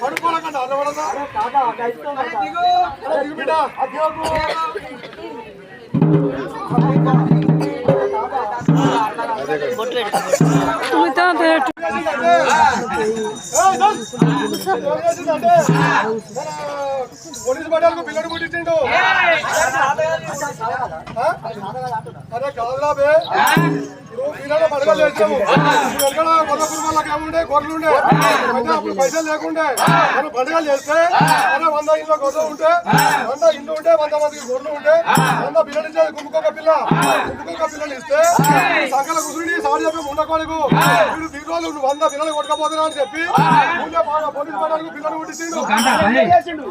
పడుకోలేకండి అన్నవడదా బిడ్డ పోలీసు పడ్డాలకు పిల్లడు పుట్టిండు. అరే కాదురా బే, ఇప్పుడు పిల్లలు పడగలు చేస్తాము. ఎక్కడ కొత్త కుటుంబాలకు ఏముండే గొర్రెలు ఉండే అయితే అప్పుడు పైసలు లేకుండే. మనం పండుగలు చేస్తే అరే 100 ఇంట్లో గొర్రెలు ఉంటే 100 ఇండ్లు ఉంటే 100 మందికి గొర్రెలు ఉంటే 100 పిల్లలు ఇచ్చే గుంపుకొక పిల్లలు ఇస్తే సంకల కుసుడి సారి చెప్పి ఉండకోడుకు వీడు దీంట్లో నువ్వు 100 పిల్లలు కొట్టకపోతున్నా అని చెప్పి పోలీసు పడ్డానికి పిల్లలు పుట్టిండు.